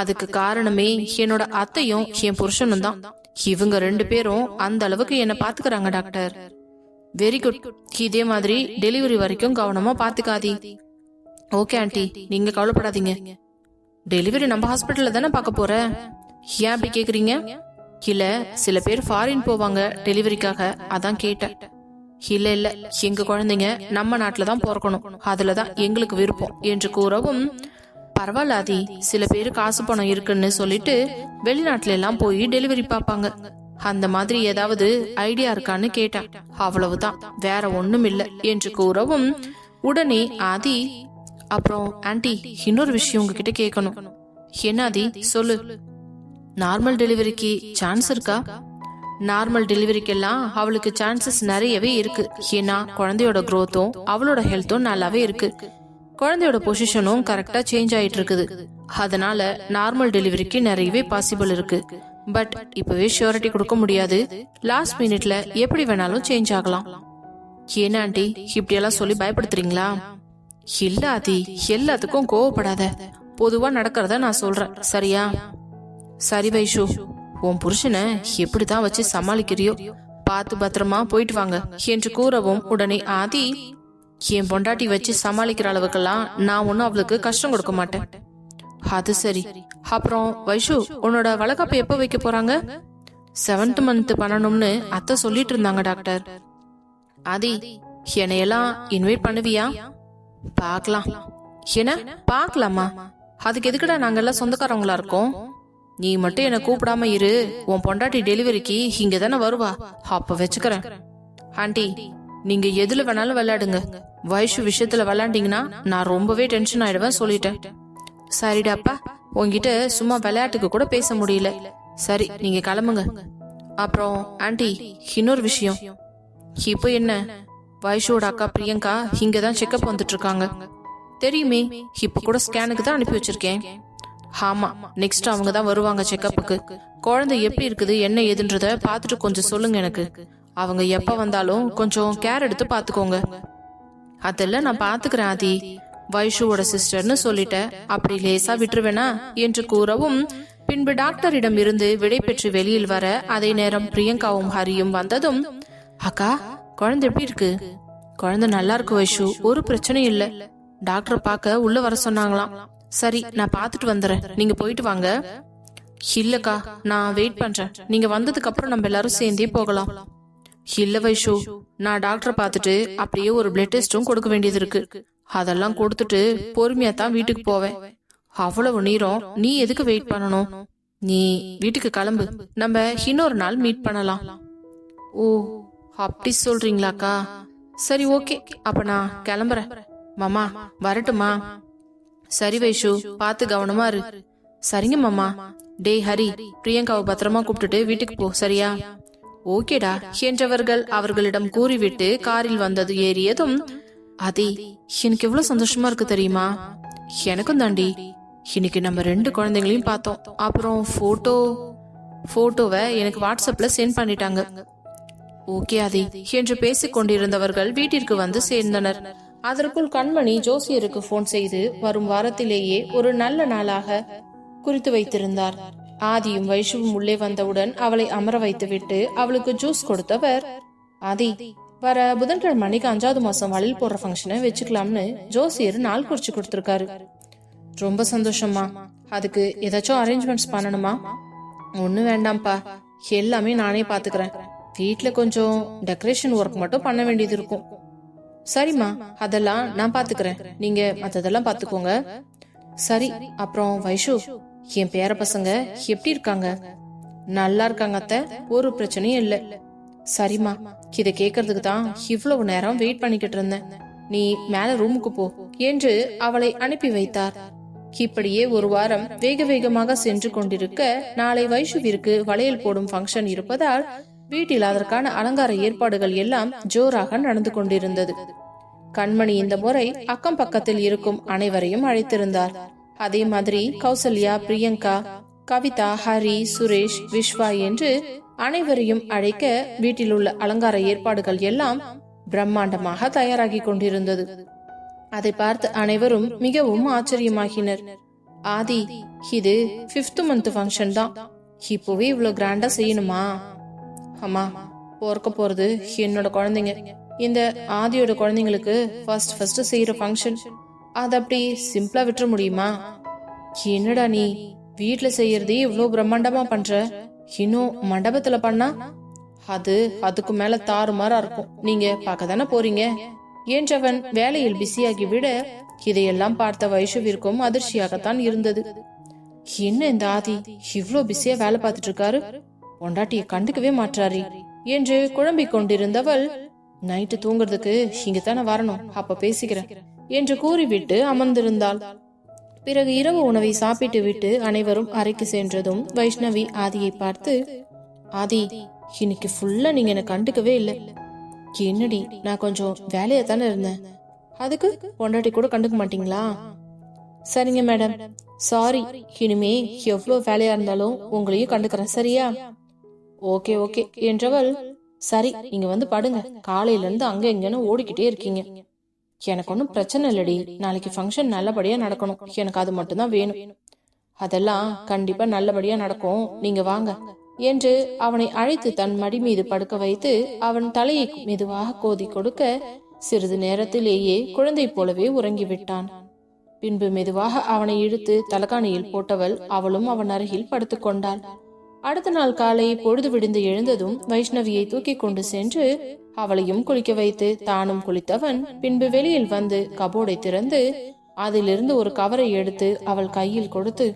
அதுக்கு காரணமே என்னோட அத்தையும் என் புருஷனும் தான். இவங்க 2 பேரும் அந்த அளவுக்கு என்ன பாத்துக்கிறாங்க டாக்டர். Very good. இதே மாதிரி டெலிவரி வரைக்கும் கவனமா பாத்துக்காதி. ஓகே ஆண்டி, நீங்க கவலைப்படாதீங்க. டெலிவரி நம்ம ஹாஸ்பிட்டல்ல தானே பார்க்க போற. ஏன் அப்படி கேக்குறீங்க? இல்ல, சில பேர் ஃபாரின் போவாங்க டெலிவரிக்காக, அதான் கேட்டேன். இல்ல இல்ல, எங்க குழந்தைங்க நம்ம நாட்டுல தான் பிறக்கணும், அதுலதான் எங்களுக்கு விருப்பம் என்று கூறவும், பரவாயில்ல ஆதி, சில பேரு காசு பணம் இருக்குன்னு சொல்லிட்டு வெளிநாட்டுல எல்லாம் போய் டெலிவரி பாப்பாங்க. அந்த மாதிரி ஏதாவது ஐடியா இருக்கான்னு கேட்டேன். அவ்வளவுதான், வேற ஒண்ணும் இல்ல என்று கூறவும் உடனே ஆதி, அப்புறம் ஆன்ட்டி, இன்னொரு விஷயம் உங்ககிட்ட கேட்கணும். என்ன ஆதி, சொல்லு. நார்மல் டெலிவரிக்கு சான்ஸ் இருக்கா? நார்மல் டெலிவரிக்கெல்லாம் அவளுக்கு சான்சஸ் நிறையவே இருக்கு. ஏன்னா குழந்தையோட growth-உம் அவளோட ஹெல்த்தும் நல்லாவே இருக்கு. குழந்தையோட பொசிஷனும் கரெக்டா சேஞ்ச் ஆயிட்டு இருக்குது. அதனால நார்மல் டெலிவரிக்கு நிறையவே பாசிபிள் இருக்கு. பட் இப்பவே ஷூரிட்டி கொடுக்க முடியாது. லாஸ்ட் மினிட்ல எப்படி வேணாலும் சேஞ்ச் ஆகலாம். ஏன்னா ஆண்டி, இப்படியெல்லாம் சொல்லி பயப்படுத்துறீங்களா? இல்ல ஆதி, எல்லாத்துக்கும் கோவப்படாத. பொதுவா நடக்கிறத நான் சொல்றேன், சரியா? சரி வைஷு, உன் புருஷனை எப்படிதான் வச்சு சமாளிக்கிறியோ, பார்த்து பத்திரமா போயிட்டு வாங்க என்று கூறவும் உடனே ஆதி, என் பொண்டாட்டி வச்சு சமாளிக்கிற அளவுக்கெல்லாம் நான் ஒன்னும் அவளுக்கு கஷ்டம் கொடுக்க மாட்டேன். அது சரி. அப்புறம் வைஷு, உன்னோட வளகாப்பு எப்ப வைக்க போறாங்க? 7th month பண்ணணும்னு அத்தை சொல்லிட்டு இருந்தாங்க டாக்டர். ஆதி, என்னையெல்லாம் இன்வைட் பண்ணுவியா? பாக்கலாம். என்ன பாக்கலாமா? அதுக்கு எதுக்குடா நாங்கெல்லாம் சொந்தக்காரங்களா இருக்கோம்? நீ மட்டும் என்ன கூப்பிடாம இரு. உன் பொண்டாட்டி டெலிவரிக்கு இங்க தானே வருவா, அப்ப வச்சுக்கிறேன். ஆண்டி, நீங்க எதுல வேணாலும் விளையாடுங்க. வைஷு விஷயத்துல விளையாண்டீங்கன்னா நான் ரொம்பவே டென்ஷன் ஆயிடுவேன், சொல்லிட்டேன். சரிடாப்பா, உங்ககிட்ட சும்மா விளையாட்டுக்கு கூட பேச முடியல. சரி, நீங்க கிளம்புங்க. அப்புறம் ஆண்டி, இன்னொரு விஷயம். இப்போ என்ன, வைஷுவோட அக்கா பிரியங்கா இங்கதான் செக்அப் வந்துட்டு இருக்காங்க தெரியுமே. இப்ப கூட ஸ்கேனுக்கு தான் அனுப்பி வச்சிருக்கேன். ஆமா, நெக்ஸ்ட் அவங்க தான் வருவாங்க செக்அப்புக்கு. குழந்தை எப்படி இருக்குது என்ன ஏதுன்றத பாத்துட்டு கொஞ்சம் சொல்லுங்க எனக்கு. அவங்க எப்ப வந்தாலும் கொஞ்சம் கேர் எடுத்து பாத்துக்கோங்க. அதெல்லாம் நான் பாத்துக்கிறேன் ஆதி. வைஷுவோட சிஸ்டர்னு சொல்லிட்ட, அப்படி லேசா விட்டுருவேனா என்று கூறவும் பின்பு டாக்டரிடம் இருந்து விடை பெற்று வெளியில் வர அதே நேரம் பிரியங்காவும் ஹரியும் வந்ததும், அக்கா, குழந்தை எப்படி இருக்கு? குழந்தை நல்லா இருக்கு வைஷு, ஒரு பிரச்சனையும் இல்ல. டாக்டர் பார்க்க உள்ள வர சொன்னாங்களாம். சரி, நான் பாத்துட்டு வந்துறேன், நீங்க போயிட்டு வாங்க. இல்லக்கா, நான் வெயிட் பண்றேன். நீங்க வந்ததுக்கு அப்புறம் நம்ம எல்லாரும் சேர்ந்தே போகலாம். இல்ல வைஷு, நான் டாக்டரை பார்த்துட்டு அப்படியே ஒரு பிளட் டெஸ்டும் கொடுக்க வேண்டியது இருக்கு. அதெல்லாம் கொடுத்துட்டு பொறுமையா தான் வீட்டுக்கு போவேன். அவ்வளவு நேரம் நீ எதுக்கு வெயிட் பண்ணணும்? நீ வீட்டுக்கு கிளம்பு, நம்ம இன்னொரு நாள் மீட் பண்ணலாம். ஓ, அப்படி சொல்றீங்களாக்கா? சரி, ஓகே, அப்ப நான் கிளம்புறேன். மாமா வரட்டுமா? சரி வைஷு, பார்த்து கவனமா இரு. சரிங்க மாமா. டே ஹரி, பிரியங்காவை பத்திரமா கூப்பிட்டுட்டு வீட்டுக்கு போ, சரியா? ஓகேடா என்றவர்கள் அவர்களிடம் கூறிவிட்டு காரில் வந்தது ஏறியதும், அதே எனக்கு எவ்வளவு சந்தோஷமா இருக்கு தெரியுமா? எனக்கும் தாண்டி. இன்னைக்கு நம்ம 2 குழந்தைங்களையும் பார்த்தோம். அப்புறம் போட்டோவை எனக்கு வாட்ஸ்அப்ல சென்ட் பண்ணிட்டாங்க. ஓகே அதே என்று பேசிக் கொண்டிருந்தவர்கள் வீட்டிற்கு வந்து சேர்ந்தனர். அதற்குள் கண்மணி ஜோசியருக்கு போன் செய்து வரும் வாரத்திலேயே ஒரு நல்ல நாளாக குறித்து வைத்திருந்தார். ஆதியும் வைஷுவும் உள்ளே வந்தவுடன் அவளை அமர வைத்துவிட்டு அவளுக்கு ஜூஸ் கொடுத்தவர், ஆதி, வர புதன்கிழமை அன்னைக்கு 5வது மாசம் வளையல் போடுற ஃபங்க்ஷனை வச்சுக்கலாம்னு ஜோசியர் நாள் குறிச்சு கொடுத்திருக்காரு. ரொம்ப சந்தோஷமா. அதுக்கு ஏதாச்சும் அரேஞ்ச்மெண்ட்ஸ் பண்ணணுமா? ஒன்னும் வேண்டாம்ப்பா, எல்லாமே நானே பாத்துக்கிறேன். வீட்டுல கொஞ்சம் டெக்கரேஷன் ஒர்க் மட்டும் பண்ண வேண்டியது இருக்கும். சரிம்மா, அதெல்லாம் நான் பாத்துக்கிறேன், நீங்க மத்ததெல்லாம் பாத்துக்கோங்க. சரி, அப்புறம் வைஷு, என் பேர பசங்க எப்படி இருக்காங்க? நல்லா இருக்காங்க அத்தை, ஒரு பிரச்சனையும் இல்ல. சரிம்மா, இத கேக்குறதுக்கு தான் இவ்வளவு நேரம் வெயிட் பண்ணிக்கிட்டு இருந்தேன். நீ மேல ரூமுக்கு போ என்று அவளை அனுப்பி வைத்தார். இப்படியே ஒரு வாரம் வேக வேகமாக சென்று கொண்டிருக்க, நாளை வைஷுவிற்கு வளையல் போடும் ஃபங்க்ஷன் இருப்பதால் வீட்டில் அதற்கான அலங்கார ஏற்பாடுகள் எல்லாம் ஜோராக நடந்து கொண்டிருந்தது. கண்மணி இந்த முறை அக்கம் பக்கத்தில் இருக்கும் அனைவரையும் அழைத்திருந்தார். அதே மாதிரி கௌசல்யா, பிரியங்கா, கவிதா, ஹரி, சுரேஷ், விஸ்வா என்று அனைவரையும் அழைக்க வீட்டில் உள்ள அலங்கார ஏற்பாடுகள் எல்லாம் பிரம்மாண்டமாக தயாராகி கொண்டிருந்தது. அதை பார்த்து அனைவரும் மிகவும் ஆச்சரியமாகினர். ஆதி, இது 5th month ஃபங்க்ஷன் தான், இப்பவே இவ்வளவு கிராண்டா செய்யணுமா? அம்மா, போர்க்க போறது என்னோட குழந்தைங்க. இந்த ஆதியோட குழந்தைங்களுக்கு ஃபர்ஸ்ட் செய்யற ஃபங்க்ஷன், அது அப்படி சிம்பிளா விட்டுற முடியுமா? என்னடா நீ வீட்டுல செய்யறதே இவ்வளவு பிரம்மாண்டமா பண்ற, இன்னும் மண்டபத்துல பண்ணா அதுக்கு மேல தாறுமாறா இருக்கும். நீங்க பார்க்க தானே போறீங்க என்றவன் வேலையில் பிஸியாகி விட, இதையெல்லாம் பார்த்த வைஷுவிற்கும் அதிர்ச்சியாகத்தான் இருந்தது. என்ன இந்த ஆதி இவ்ளோ பிஸியா வேலை பார்த்துட்டு இருக்காரு, பொண்டாட்டிய கண்டுக்கவே மாட்டாரே என்று குழம்பிக் கொண்டிருந்தவள், நைட்டு தூங்குறதுக்கு இங்கத்தானே வரணும், அப்ப பேசிக்கிறேன் என்று கூறிவிட்டு அமர்ந்திருந்தாள். பிறகு இரவு உணவை சாப்பிட்டு விட்டு அனைவரும் அறைக்கு சென்றதும் வைஷ்ணவி ஆதியை பார்த்து, ஆதி இன்னைக்கு ஃபுல்லா நீங்க என்ன கண்டுக்கவே இல்லை. என்னடி, நான் கொஞ்சம் வேலையா தானே இருந்தேன், அதுக்கு பொண்டாட்டி கூட கண்டுக்க மாட்டீங்களா? சரிங்க மேடம், சாரி, இனிமே எவ்வளவு வேலையா இருந்தாலும் உங்களையும் கண்டுக்கிறேன், சரியா? ஓகே ஓகே என்றவள், சரி நீங்க வந்து படுங்க, காலையில இருந்து அங்க எங்கன்னு ஓடிக்கிட்டே இருக்கீங்க. எனக்கு ஒன்னும் பிரச்சனை இல்லடி, நாளைக்கு ஃபங்க்ஷன் நல்லபடியா நடக்கணும், எனக்கு அது மட்டும்தான் வேணும். அதெல்லாம் கண்டிப்பா நல்லபடியா நடக்கும், நீங்க வாங்க என்று அவனை அழைத்து தன் மடி மீது படுக்க வைத்து அவன் தலையை மெதுவாக கோதி கொடுக்க சிறிது நேரத்திலேயே குழந்தை போலவே உறங்கிவிட்டான். பின்பு மெதுவாக அவனை இழுத்து தலகாணியில் போட்டவள் அவளும் அவன் அருகில் படுத்துக் கொண்டாள். அடுத்த நாள் காலை பொழுது விடிந்து எழுந்ததும் வைஷ்ணவியை தூக்கி கொண்டு சென்று அவளையும் குளிக்க வைத்து தானும் குளித்தவன் பின்பு வெளியில் வந்து கபோர்டை திறந்து அதிலிருந்து ஒரு கவரை எடுத்து அவள் கையில் கொடுத்து,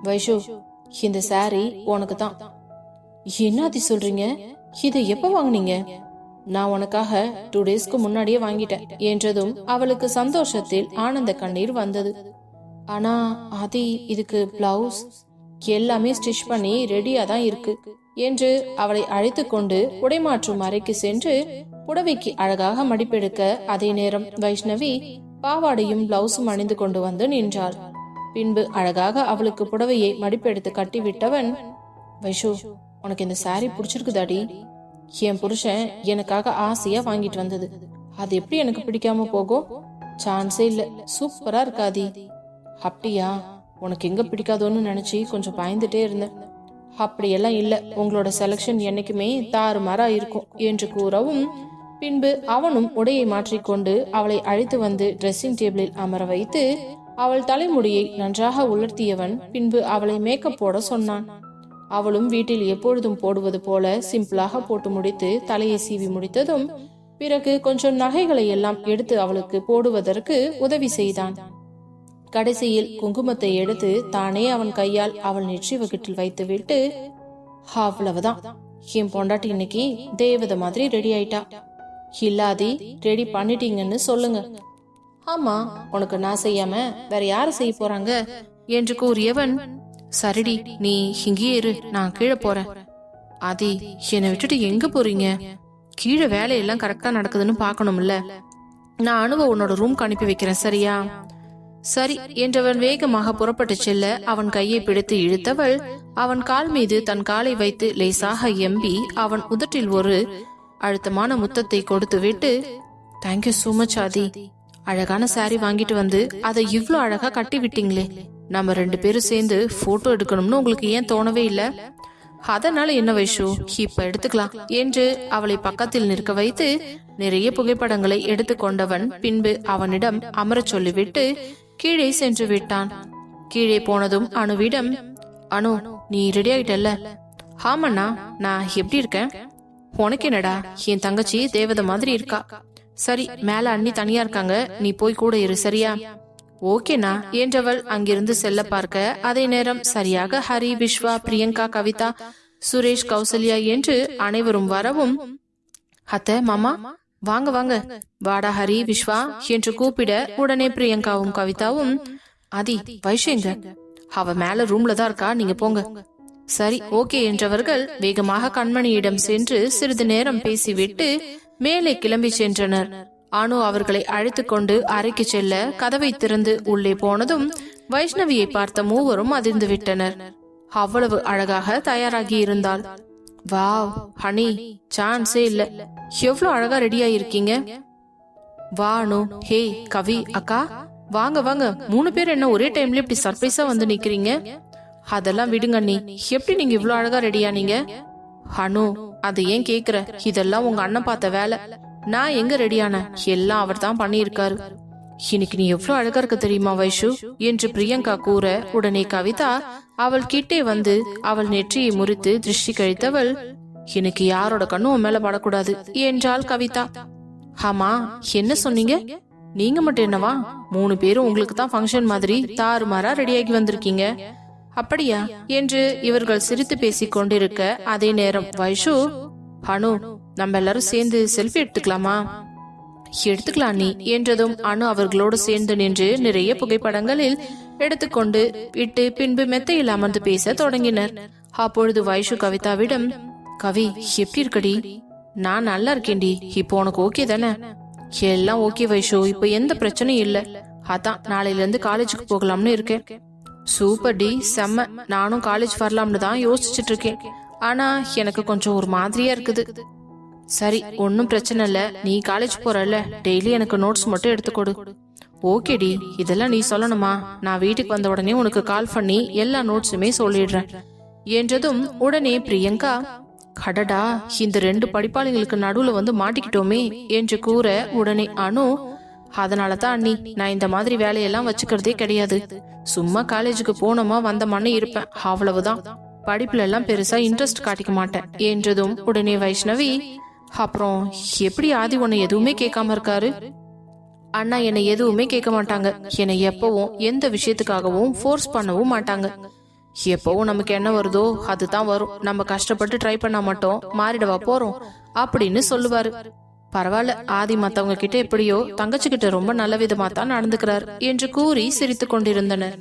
வைஷு, இந்த சாரி உனக்கு தான். என்னாதி சொல்றீங்க, இதை எப்ப வாங்குனீங்க? நான் உனக்காக 2 டேஸ்க்கு முன்னாடியே வாங்கிட்டேன் என்றதும் அவளுக்கு சந்தோஷத்தில் ஆனந்த கண்ணீர் வந்தது. ஆனா ஆதி, இதுக்கு பிளவுஸ் எல்லாமே ஸ்டிச் பண்ணி ரெடியா தான் இருக்கு என்று அவளை அழைத்து கொண்டு உடைமாற்றும் அறைக்கு சென்று புடவைக்கு அழகாக மடிப்பெடுக்க அதே நேரம் வைஷ்ணவி பாவாடையும் பிளவுஸும் அணிந்து கொண்டு வந்து நின்றாள். பின்பு அழகாக அவளுக்கு புடவையை மடிப்பெடுத்து கட்டிவிட்டவன், வைஷு, உனக்கு இந்த சாரி பிடிச்சிருக்குதாடி? என் புருஷன் எனக்காக ஆசையா வாங்கிட்டு வந்தது, அது எப்படி எனக்கு பிடிக்காம போகும்? சான்ஸே இல்ல, சூப்பரா இருக்காதி. அப்படியா, உனக்கு எங்க பிடிக்காதோன்னு நினைச்சு கொஞ்சம் பயந்துட்டே இருந்தேன். அப்படியெல்லாம் இல்ல, உங்களோட செலக்ஷன் என்னைக்குமே தாறுமாறா இருக்கும் என்று கூறவும் பின்பு அவனும் உடையை மாற்றிக்கொண்டு அவளை அழைத்து வந்து ட்ரெஸ்ஸிங் டேபிளில் அமர வைத்து அவள் தலைமுடியை நன்றாக உலர்த்தியவன் பின்பு அவளை மேக்கப் போட சொன்னான். அவளும் வீட்டில் எப்பொழுதும் போடுவது போல சிம்பிளாக போட்டு முடித்து தலையை சீவி முடித்ததும் பிறகு கொஞ்சம் நகைகளை எல்லாம் எடுத்து அவளுக்கு போடுவதற்கு உதவி செய்தான். கடைசியில் குங்குமத்தை எடுத்து தானே அவன் கையால் அவள் நெற்றி வகுட்டில் வைத்து விட்டு, அவ்வளவுதான், என் பொண்டாட்டி இன்னைக்கு தேவதை மாதிரி ரெடி ஆயிட்டா. இல்லாதி, ரெடி பண்ணிட்டீங்கன்னு சொல்லுங்க. ஆமா, உனக்கு நான் செய்யாம வேற யாரு செய்ய போறாங்க என்று கூறியவன், சரிடி நீ இங்கேயே இரு, நான் கீழே போறேன். ஆதி, என்னை விட்டுட்டு எங்க போறீங்க? கீழே வேலையெல்லாம் கரெக்டா நடக்குதுன்னு பாக்கணும்ல, நான் அனுவ உன்னோட ரூம்க்கு அனுப்பி வைக்கிறேன், சரியா? சரி என்றவன் வேகமாக புறப்பட்டு செல்ல அவன் கையை பிடித்து இழுத்தவள் அவன் கால் மீது தன் காலை வைத்து லேசாக எம்பி அவன் உதட்டில் ஒரு அழுத்தமான முத்தத்தை கொடுத்து விட்டு, தேங்க்யூ சோ மச் ஆதி, அழகான சாரி வாங்கிட்டு வந்து அதை இவ்ளோ அழகா கட்டி விட்டீங்களே, நம்ம 2 பேரும் சேர்ந்து போட்டோ எடுக்கணும்னு உங்களுக்கு ஏன் தோணவே இல்ல? அதனால என்ன வைஷு, இப்ப எடுத்துக்கலாம் என்று அவளை பக்கத்தில் நிற்க வைத்து நிறைய புகைப்படங்களை எடுத்து கொண்டவன் பின்பு அவனிடம் அமரச் சொல்லிவிட்டு கீழே சென்று விட்டான். கீழே போனதும் அனுவிடம், அனு நீ ரெடி ஆயிட்டல்ல? ஆமண்ணா, நான் எப்படி இருக்கேன்? உனக்கு என்னடா, என் தங்கச்சி தேவதை மாதிரி இருக்கா. சரி, மேல அண்ணி தனியா இருக்காங்க, நீ போய் கூட இரு, சரியா? ஓகேனா என்றவள் அங்கிருந்து செல்ல பார்க்க அதே நேரம் சரியாக ஹரி, விஸ்வா, பிரியங்கா, கவிதா, சுரேஷ், கௌசல்யா என்று அனைவரும் வரவும், அத்தை, மாமா வாங்க வாங்க, வாடா ஹரி, விஸ்வா என்று கூப்பிட உடனே பிரியங்காவும் கவிதாவும், ஆதி, வைஷேங்க அவ மேல ரூம்ல தான் இருக்கா, நீங்க போங்க. சரி ஓகே என்றவர்கள் வேகமாக கண்மணியிடம் சென்று சிறிது நேரம் பேசிவிட்டு மேலே கிளம்பி சென்றனர். அனு அவர்களை அழைத்து கொண்டு அறைக்கு செல்ல கதவை திறந்து உள்ளே போனதும் வைஷ்ணவியை பார்த்த மூவரும் அதிர்ந்து விட்டனர். அவ்வளவு அழகாக தயாராகி இருந்தாள். வாவ் ஹனி, சான்ஸே இல்ல, எவ்வளவு அழகா ரெடியா இருக்கீங்க. வானு, ஹே கவி அக்கா, வாங்க வாங்க, 3 பேர் என்ன ஒரே டைம்ல இப்படி சர்ப்ரைஸா வந்து நிக்கிறீங்க? அதெல்லாம் விடுங்க அண்ணி, எப்படி நீங்க இவ்வளவு அழகா ரெடியா நீங்க? ஹனு, அது ஏன் கேக்குற, இதெல்லாம் உங்க அண்ணன் பார்த்த வேலை, நான் எங்க ரெடியான, எல்லாம் அவர் தான் பண்ணியிருக்காரு. இன்னைக்கு நீ எவ்வளவு அழகா இருக்க தெரியுமா வைஷு என்று பிரியங்கா கூற உடனே கவிதா அவள் கிட்டே வந்து அவள் நெற்றியை முறித்து திருஷ்டி கழித்தவள், எனக்கு யாரோட கண்ணும் மேல படக்கூடாது என்றாள் கவிதா. ஆமா, என்ன சொன்னீங்க? நீங்க மட்டும் என்னவா 3 பேரும் உங்களுக்கு தான் ஃபங்க்ஷன் மாதிரி தாறுமாறா ரெடியாகி வந்திருக்கீங்க. அப்படியா என்று இவர்கள் சிரித்து பேசிக் கொண்டிருக்க அதே நேரம் வைஷு, அனு நம்ம எல்லாரும் சேர்ந்து செல்ஃபி எடுத்துக்கலாமா? எடுத்துக்கலாம் நீ என்றதும் அனு அவர்களோடு சேர்ந்து நின்று நிறைய புகைப்படங்களில் எடுத்துக்கொண்டு விட்டு பின்பு மெத்தையில் அமர்ந்து பேச தொடங்கினர். அப்பொழுது வைஷு கவிதாவிடம், கவி எப்படி இருக்கடி? நான் நல்லா இருக்கேன்டி, இப்போ உனக்கு ஓகே தானே? எல்லாம் ஓகே வைஷு, இப்போ எந்த பிரச்சனையும் இல்ல. அதான் நாளையில இருந்து காலேஜுக்கு போகலாம்னு இருக்கேன். சூப்பர் டி, செம்ம. நானும் காலேஜ் வரலாம்னு தான் யோசிச்சுட்டு இருக்கேன். ஆனா எனக்கு கொஞ்சம் ஒரு மாதிரியா இருக்குது. சரி, ஒன்னும் பிரச்சனை இல்ல. நீ காலேஜ் போறல, டெய்லி எனக்கு நோட்ஸ் மட்டும் எடுத்துக்கொடு. ஓகேடி, இதெல்லாம் நீ சொல்லணுமா? நான் வீட்டுக்கு வந்த உடனே உனக்கு கால் பண்ணி எல்லா நோட்ஸுமே சொல்லிடுறேன் என்றதும் உடனே பிரியங்கா, கடடா இந்த 2 படிப்பாளிங்களுக்கு நடுவுல வந்து மாட்டிக்கிட்டோமே என்று கூற உடனே அனு, அதனாலதான் அண்ணி நான் இந்த மாதிரி வேலையெல்லாம் வச்சுக்கிறதே கிடையாது. சும்மா காலேஜுக்கு போனோமா வந்தமான்னு இருப்பேன், அவ்வளவுதான். படிப்புல எல்லாம் பெருசா இன்ட்ரெஸ்ட் காட்டிக்க மாட்டேன் என்றதும் உடனே வைஷ்ணவி, அப்புறம் எப்படி ஆதி உன்னை எதுவுமே கேட்காம இருக்காரு? அண்ணா என்னை எதுவுமே கேட்க மாட்டாங்க. என்னை எப்பவும் எந்த விஷயத்துக்காகவும் ஃபோர்ஸ் பண்ணவும் மாட்டாங்க. எப்பவும் நமக்கு என்ன வருதோ அதுதான் வரும். நம்ம கஷ்டப்பட்டு ட்ரை பண்ணா மட்டும் மாறிடவா போறோம் அப்படின்னு சொல்லுவாரு. பரவாயில்ல, ஆதி மத்தவங்க கிட்ட எப்படியோ தங்கச்சி கிட்ட ரொம்ப நல்ல விதமா தான் நடந்துக்கிறார் என்று கூறி சிரித்து கொண்டிருந்தனர்.